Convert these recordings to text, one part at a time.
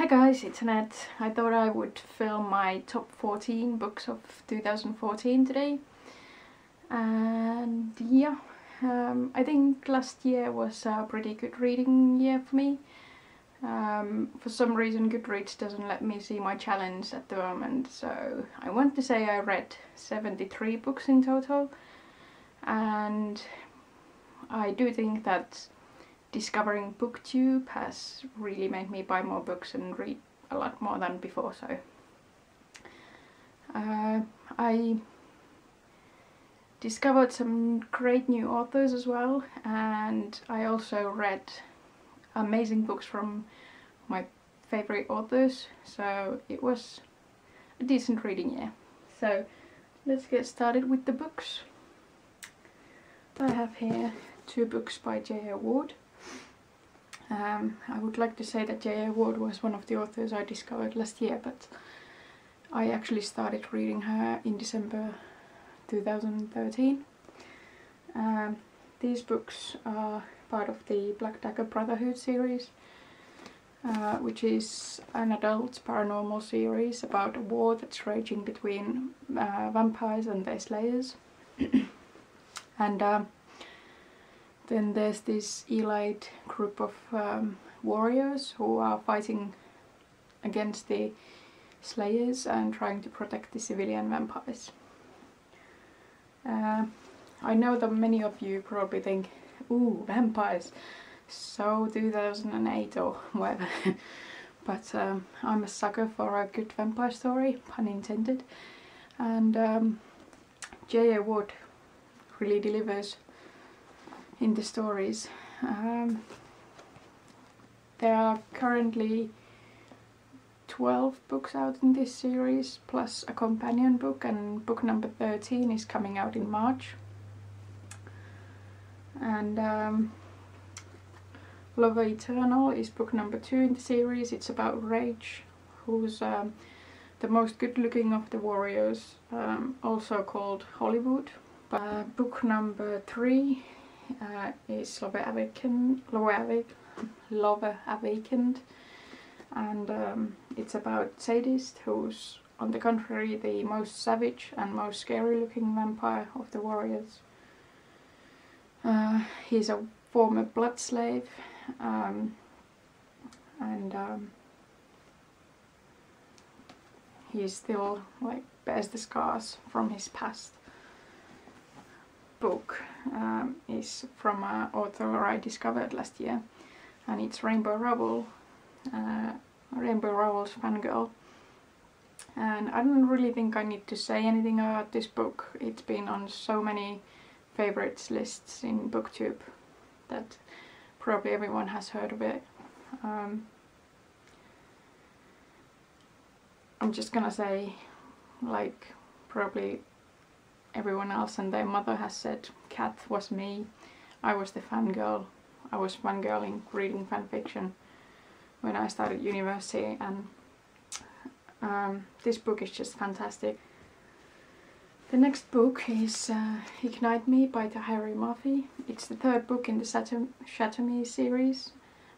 Hi guys, it's Annette. I thought I would film my top 14 books of 2014 today. And yeah, I think last year was a pretty good reading year for me. For some reason Goodreads doesn't let me see my challenge at the moment, so I want to say I read 73 books in total. And I do think that discovering BookTube has really made me buy more books and read a lot more than before, so I discovered some great new authors as well, and I also read amazing books from my favorite authors, so it was a decent reading year. So let's get started with the books. I have here 2 books by J.A. Ward. I would like to say that J.A. Ward was one of the authors I discovered last year, but I actually started reading her in December 2013. These books are part of the Dagger Brotherhood series, which is an adult paranormal series about a war that's raging between vampires and their slayers. And then there's this elite group of warriors who are fighting against the slayers and trying to protect the civilian vampires. I know that many of you probably think, ooh, vampires, so 2008 or whatever. But I'm a sucker for a good vampire story, pun intended. And J.A. Ward really delivers in the stories. There are currently 12 books out in this series, plus a companion book, and book number 13 is coming out in March. And Love Eternal is book number 2 in the series. It's about Rage, who's the most good-looking of the warriors, also called Hollywood. Book number 3 is Love Awakened, and it's about Sadist, who's on the contrary the most savage and most scary looking vampire of the warriors. He's a former blood slave, and he still bears the scars from his past. Book is from an author I discovered last year, and it's Rainbow Rubble, Rainbow Rubble's fangirl. And I don't really think I need to say anything about this book. It's been on so many favorites lists in BookTube that probably everyone has heard of it. I'm just gonna say, like probably everyone else and their mother has said, Cat was me. I was the fangirl. I was fangirling reading fanfiction when I started university, and this book is just fantastic. The next book is Ignite Me by Tahari Murphy. It's the 3rd book in the Shatter Me series.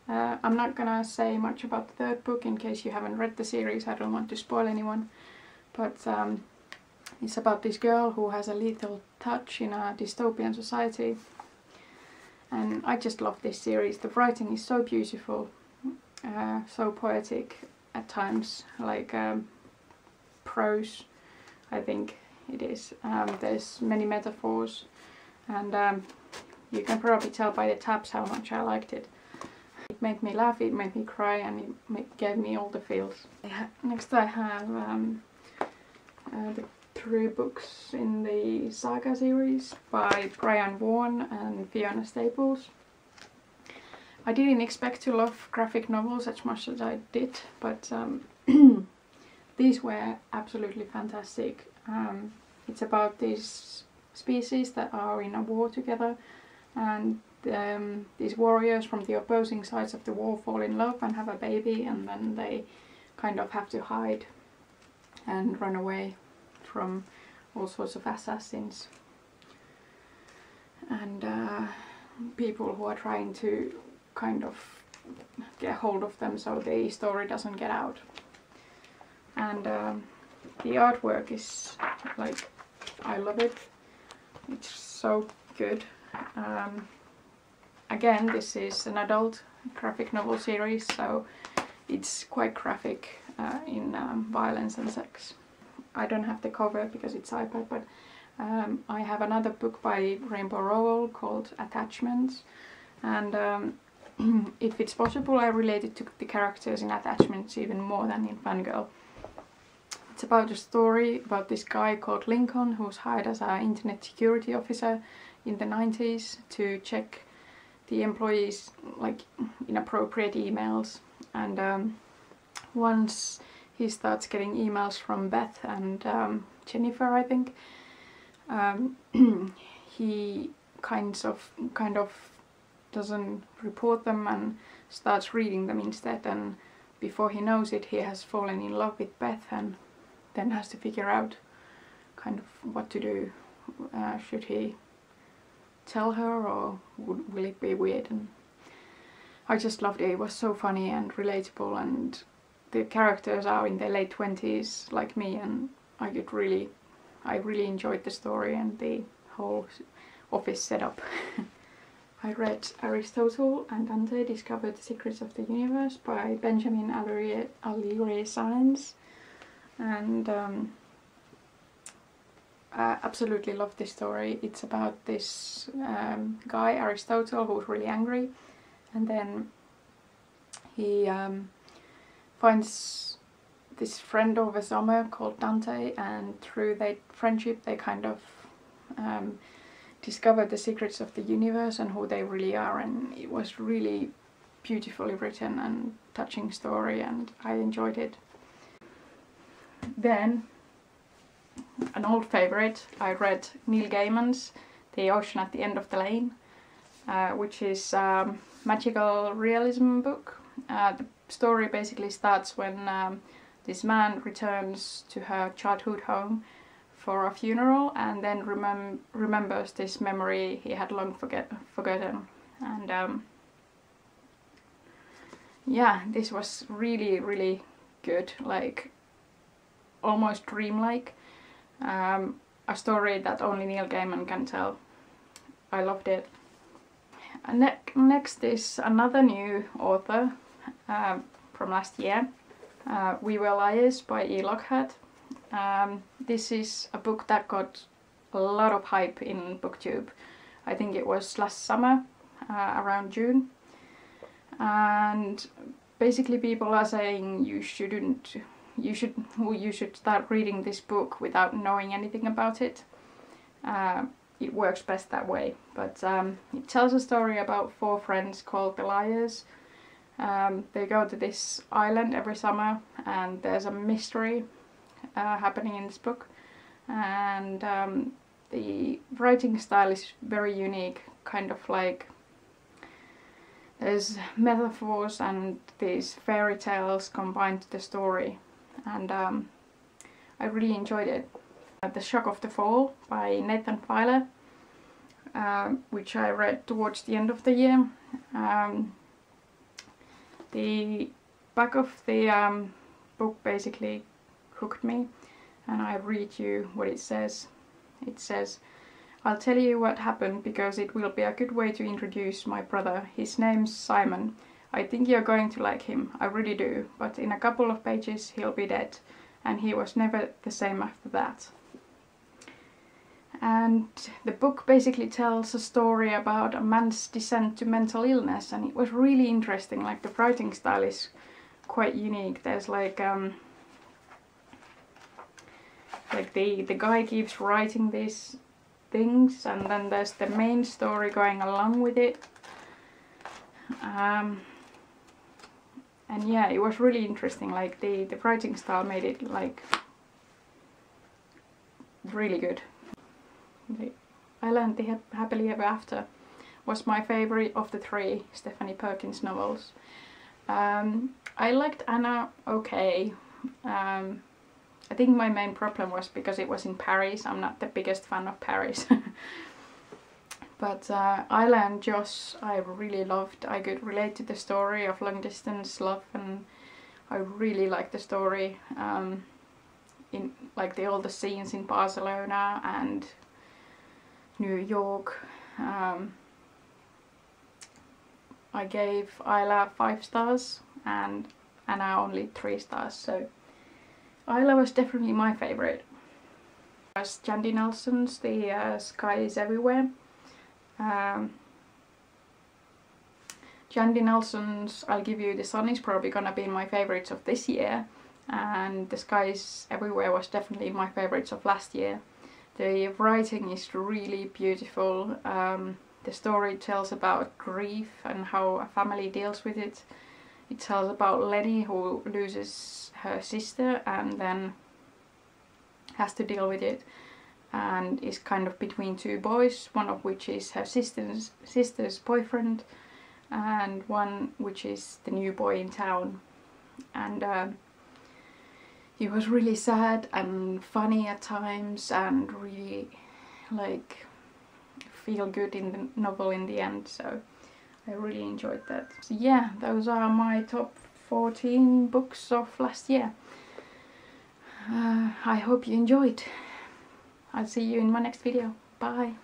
I'm not gonna say much about the 3rd book in case you haven't read the series. I don't want to spoil anyone, but it's about this girl who has a lethal touch in a dystopian society, and I just love this series. The writing is so beautiful, so poetic at times, like prose, I think it is. There's many metaphors, and you can probably tell by the tabs how much I liked it. It made me laugh, it made me cry, and it gave me all the feels. Next I have the 3 books in the Saga series by Brian Vaughan and Fiona Staples. I didn't expect to love graphic novels as much as I did, but these were absolutely fantastic. It's about these species that are in a war together, and these warriors from the opposing sides of the war fall in love and have a baby, and then they kind of have to hide and run away from all sorts of assassins and people who are trying to kind of get hold of them so the story doesn't get out. And the artwork is like, I love it. It's so good. Again, this is an adult graphic novel series, so it's quite graphic in violence and sex. I don't have the cover because it's iPad, but I have another book by Rainbow Rowell called Attachments, and if it's possible I relate it to the characters in Attachments even more than in Fangirl. It's about a story about this guy called Lincoln who's hired as an internet security officer in the 90s to check the employees' like inappropriate emails, and once he starts getting emails from Beth and Jennifer, I think, he kind of doesn't report them and starts reading them instead, and before he knows it he has fallen in love with Beth and then has to figure out kind of what to do. Should he tell her or will it be weird? And I just loved it. It was so funny and relatable, and the characters are in their late 20s like me, and I really enjoyed the story and the whole office setup. I read Aristotle and Dante Discovered the Secrets of the Universe by Benjamin Alire Sainz, and I absolutely love this story. It's about this guy, Aristotle, who's really angry, and then he finds this friend over summer called Dante, and through their friendship they kind of discover the secrets of the universe and who they really are, and it was really beautifully written and touching story, and I enjoyed it. Then, an old favourite, I read Neil Gaiman's The Ocean at the End of the Lane, which is a magical realism book. The story basically starts when this man returns to her childhood home for a funeral and then remembers this memory he had long forgotten. And yeah, this was really good, like almost dreamlike. A story that only Neil Gaiman can tell. I loved it. Next is another new author from last year, We Were Liars by E. Lockhart. This is a book that got a lot of hype in BookTube. I think it was last summer, around June. And basically people are saying you should start reading this book without knowing anything about it. It works best that way, but it tells a story about 4 friends called the Liars. They go to this island every summer and there's a mystery happening in this book, and the writing style is very unique, kind of like there's metaphors and these fairy tales combined to the story, and I really enjoyed it. The Shock of the Fall by Nathan Filer, which I read towards the end of the year. The back of the book basically hooked me, and I read you what it says. It says, "I'll tell you what happened because it will be a good way to introduce my brother. His name's Simon. I think you're going to like him, I really do, but in a couple of pages he'll be dead, and he was never the same after that." And the book basically tells a story about a man's descent to mental illness, and it was really interesting. Like, the writing style is quite unique. There's like the guy keeps writing these things, and then there's the main story going along with it. And yeah, it was really interesting. Like, the writing style made it like really good. I Learned the Happily Ever After was my favourite of the 3 Stephanie Perkins novels. I liked Anna okay. I think my main problem was because it was in Paris. I'm not the biggest fan of Paris. But Isla and Josh I really loved. I could relate to the story of long distance love, and I really liked the story. In like all the scenes in Barcelona and New York. I gave Isla 5 stars and Anna only 3 stars, so Isla was definitely my favourite. As Jandy Nelson's The Sky is Everywhere. Jandy Nelson's I'll Give You the Sun is probably gonna be my favourites of this year, and The Sky is Everywhere was definitely my favourites of last year. The writing is really beautiful. The story tells about grief and how a family deals with it. It tells about Lenny, who loses her sister and then has to deal with it, and is kind of between 2 boys, one of which is her sister's boyfriend and one which is the new boy in town. And it was really sad and funny at times, and really like feel good in the novel in the end, so I really enjoyed that. So yeah, those are my top 14 books of last year. I hope you enjoyed. I'll see you in my next video. Bye!